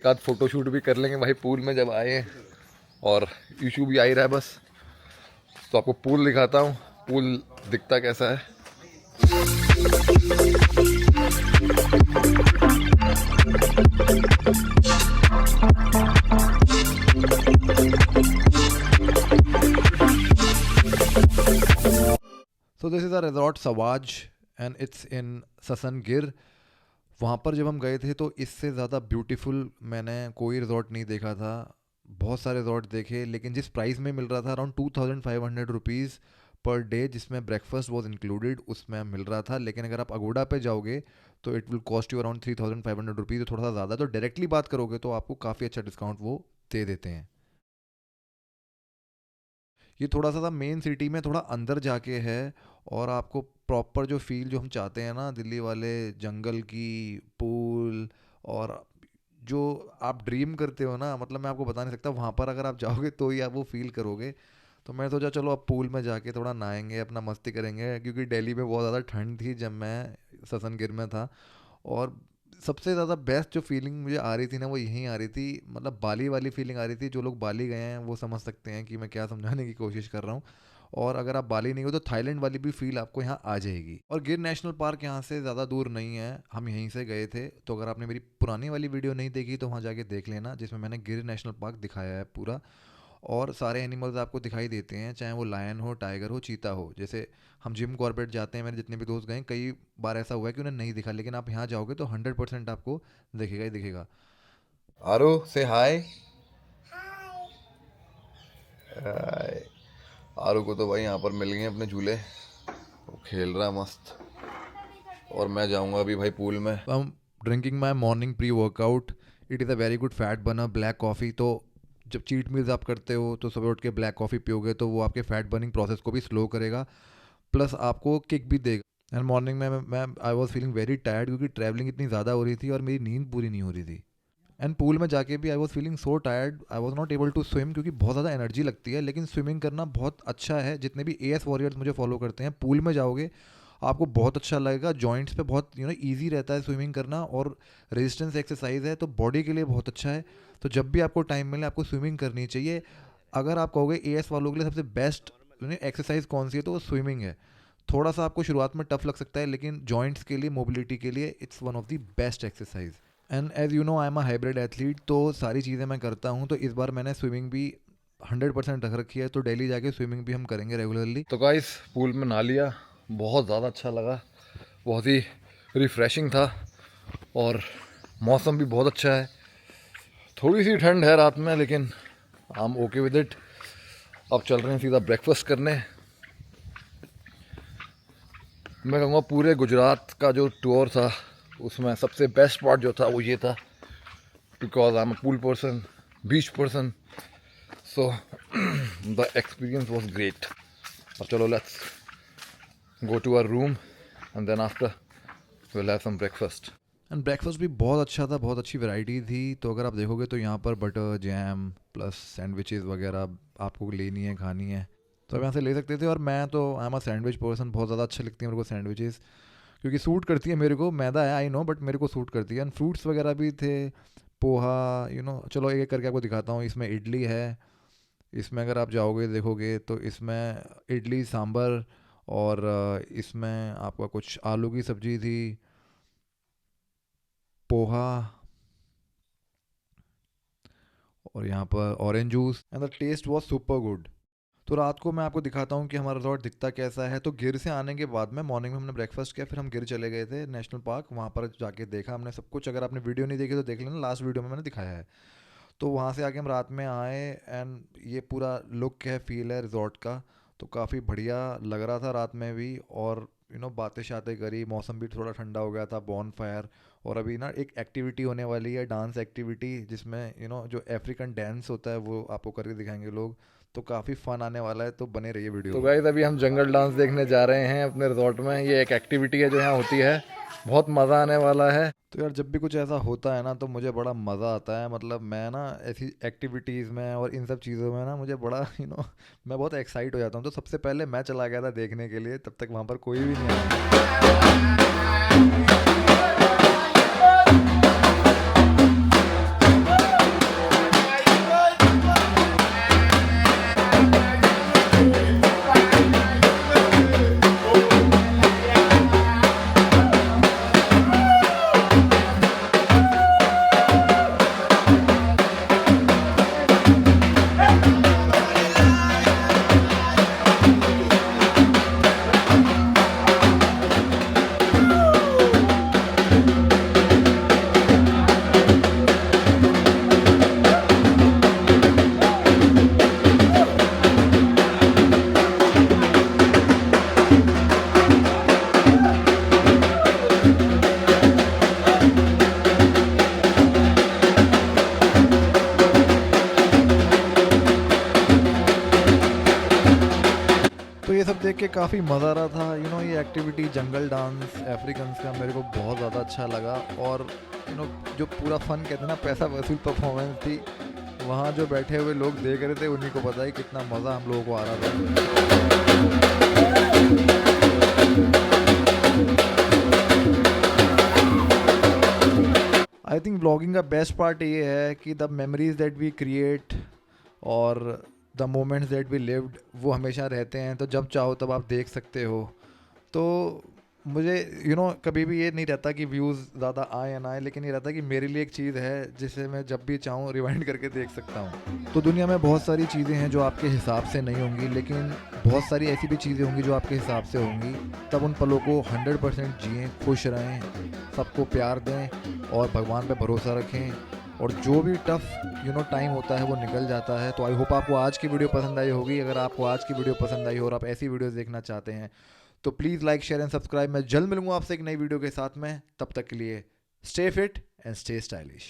एक आध फोटोशूट भी कर लेंगे भाई पूल में जब आए हैं। और इशू भी आ ही रहा है बस, तो आपको पूल दिखाता हूँ, पूल दिखता कैसा है। So this is a resort Savaj and it's in Sasan Gir. वहाँ पर जब हम गए थे तो इससे ज़्यादा ब्यूटीफुल मैंने कोई रिजॉर्ट नहीं देखा था। बहुत सारे रिजॉर्ट देखे, लेकिन जिस प्राइस में मिल रहा था अराउंड 2500 रुपीज़ पर डे, जिसमें ब्रेकफास्ट वॉज इंक्लूडेड, उसमें मिल रहा था। लेकिन अगर आप अगोडा पे जाओगे तो it will cost you around 3500 rupees, थोड़ा सा ज़्यादा। तो डायरेक्टली बात करोगे तो आपको काफ़ी अच्छा डिस्काउंट वो दे देते हैं। ये थोड़ा सा मेन सिटी में थोड़ा अंदर जाके है, और आपको प्रॉपर जो फील जो हम चाहते हैं ना दिल्ली वाले, जंगल की, पूल, और जो आप ड्रीम करते हो ना, मतलब मैं आपको बता नहीं सकता, वहाँ पर अगर आप जाओगे तो ही आप वो फील करोगे। तो मैं सोचा चलो अब पूल में जाके थोड़ा नहाएंगे, अपना मस्ती करेंगे, क्योंकि दिल्ली में बहुत ज़्यादा ठंड थी जब मैं ससनगिर में था। और सबसे ज़्यादा बेस्ट जो फीलिंग मुझे आ रही थी ना, वो यहीं आ रही थी, मतलब बाली वाली फीलिंग आ रही थी। जो लोग बाली गए हैं वो समझ सकते हैं कि मैं क्या समझाने की कोशिश कर रहा हूँ। और अगर आप बाली नहीं हो तो थाईलैंड वाली भी फील आपको यहाँ आ जाएगी। और गिर नेशनल पार्क यहाँ से ज़्यादा दूर नहीं है, हम यहीं से गए थे। तो अगर आपने मेरी पुरानी वाली वीडियो नहीं देखी तो वहाँ जाके देख लेना, जिसमें मैंने गिर नेशनल पार्क दिखाया है पूरा। और सारे एनिमल्स आपको दिखाई देते हैं, चाहे वो लायन हो, टाइगर हो, चीता हो। जैसे हम जिम कॉर्बेट जाते हैं, मेरे जितने भी दोस्त गए, कई बार ऐसा हुआ है कि उन्हें नहीं दिखा, लेकिन आप यहाँ जाओगे तो 100% आपको दिखेगा ही दिखेगा। आरो से हाय। हाय। आरू को तो भाई यहाँ पर मिल गए अपने झूले, वो खेल रहा है मस्त। और मैं जाऊँगा अभी भाई पूल में। I am drinking my morning pre workout. It is a very good fat burner, black coffee. तो जब चीट मील्स आप करते हो तो सुबह उठ के ब्लैक कॉफ़ी पियोगे तो वो आपके फैट बर्निंग प्रोसेस को भी स्लो करेगा, प्लस आपको किक भी देगा। एंड मॉर्निंग में मैं आई वॉज फीलिंग वेरी टायर्ड, क्योंकि ट्रैवलिंग इतनी ज़्यादा हो रही थी और मेरी नींद पूरी नहीं हो रही थी। एंड पूल में जाके भी I was feeling so tired, I was not able to swim, क्योंकि बहुत ज़्यादा एनर्जी लगती है। लेकिन स्विमिंग करना बहुत अच्छा है। जितने भी एएस वॉरियर्स मुझे फॉलो करते हैं, पूल में जाओगे आपको बहुत अच्छा लगेगा। जॉइंट्स पे बहुत ईजी रहता है स्विमिंग करना, और रेजिस्टेंस एक्सरसाइज है तो बॉडी के लिए बहुत अच्छा है। तो जब भी आपको टाइम मिले आपको स्विमिंग करनी चाहिए। अगर आप कहोगे एएस वालों के लिए सबसे बेस्ट एक्सरसाइज कौन सी है, तो वो स्विमिंग है। थोड़ा सा आपको शुरुआत में टफ लग सकता है, लेकिन जॉइंट्स के लिए, मोबिलिटी के लिए it's one of the best exercise. And as you know I am a hybrid athlete, तो सारी चीज़ें मैं करता हूँ। तो इस बार मैंने स्विमिंग भी 100% रख रखी है, तो डेली जाके स्विमिंग भी हम करेंगे रेगुलरली। तो गाइस पूल में नहा लिया, बहुत ज़्यादा अच्छा लगा, बहुत ही रिफ्रेशिंग था, और मौसम भी बहुत अच्छा है। थोड़ी सी ठंड है रात में, लेकिन I am okay with it. अब चल रहे हैं सीधा ब्रेकफास्ट करने। मैं कहूँगा पूरे गुजरात का जो टूर था उसमें सबसे बेस्ट पार्ट जो था वो ये था, because I am a pool person, beach person, so the experience was great. अब चलो let's go to our room and then after will have some breakfast. And breakfast भी बहुत अच्छा था, बहुत अच्छी वैरायटी थी। तो अगर आप देखोगे तो यहाँ पर बटर, जैम प्लस सैंडविचेस वगैरह आपको लेनी है, खानी है तो आप यहाँ से ले सकते थे। और मैं तो आई एम अ सैंडविच पर्सन, बहुत ज़्यादा अच्छी लगती है मेरे को सैंडविचेस, क्योंकि सूट करती है मेरे को। मैदा है आई नो, बट मेरे को सूट करती है। एंड फ्रूट्स वगैरह भी थे, पोहा, चलो एक एक करके आपको दिखाता हूँ। इसमें इडली है, इसमें अगर आप जाओगे देखोगे तो इसमें इडली सांभर, और इसमें आपका कुछ आलू की सब्जी थी, पोहा, और यहाँ पर orange juice, and the taste was super good. तो रात को मैं आपको दिखाता हूँ कि हमारा रिजॉर्ट दिखता कैसा है। तो गिर से आने के बाद में मॉर्निंग में हमने ब्रेकफास्ट किया, फिर हम गिर चले गए थे नेशनल पार्क। वहाँ पर जाके देखा हमने सब कुछ। अगर आपने वीडियो नहीं देखी तो देख लेना, लास्ट वीडियो में मैंने दिखाया है। तो वहाँ से आके हम रात में आए, एंड ये पूरा लुक है, फील है रिजॉर्ट का। तो काफ़ी बढ़िया लग रहा था रात में भी। और बातें शातें करी, मौसम भी थोड़ा ठंडा हो गया था, बॉन फायर। और अभी ना एक एक्टिविटी होने वाली है, डांस एक्टिविटी, जिसमें जो अफ्रीकन डांस होता है वो आपको करके दिखाएंगे लोग। तो काफ़ी फन आने वाला है, तो बने रहिए वीडियो। तो गाइस अभी हम जंगल डांस देखने जा रहे हैं अपने रिजॉर्ट में। ये एक एक्टिविटी है जो यहाँ होती है, बहुत मज़ा आने वाला है। तो यार जब भी कुछ ऐसा होता है ना तो मुझे बड़ा मज़ा आता है। मतलब मैं ना ऐसी एक्टिविटीज़ में और इन सब चीज़ों में ना मुझे बड़ा मैं बहुत एक्साइट हो जाता हूँ। तो सबसे पहले मैं चला गया था देखने के लिए, तब तक वहाँ पर कोई भी नहीं आया। देख के काफ़ी मज़ा आ रहा था। ये एक्टिविटी जंगल डांस अफ्रीकन्स का मेरे को बहुत ज़्यादा अच्छा लगा। और जो पूरा फन कहते हैं ना, पैसा वसूल परफॉर्मेंस थी। वहाँ जो बैठे हुए लोग देख रहे थे उन्हीं को पता है कितना मज़ा हम लोगों को आ रहा था। आई थिंक ब्लॉगिंग का बेस्ट पार्ट ये है कि the memories that we create और the moments that we lived वो हमेशा रहते हैं। तो जब चाहो तब आप देख सकते हो। तो मुझे कभी भी ये नहीं रहता कि व्यूज़ ज़्यादा आए या ना आए, लेकिन ये रहता है कि मेरे लिए एक चीज़ है जिसे मैं जब भी चाहूँ रिवाइंड करके देख सकता हूँ। तो दुनिया में बहुत सारी चीज़ें हैं जो आपके हिसाब से नहीं होंगी, लेकिन बहुत सारी ऐसी भी चीज़ें होंगी जो आपके हिसाब से होंगी। तब उन पलों को 100% जिएँ, खुश रहें, सबको प्यार दें और भगवान पे भरोसा रखें। और जो भी टफ टाइम होता है वो निकल जाता है। तो आई होप आपको आज की वीडियो पसंद आई होगी। अगर आपको आज की वीडियो पसंद आई हो और आप ऐसी वीडियोस देखना चाहते हैं तो please like, share and subscribe. मैं जल्द मिलूंगा आपसे एक नई वीडियो के साथ में। तब तक के लिए stay fit and stay stylish.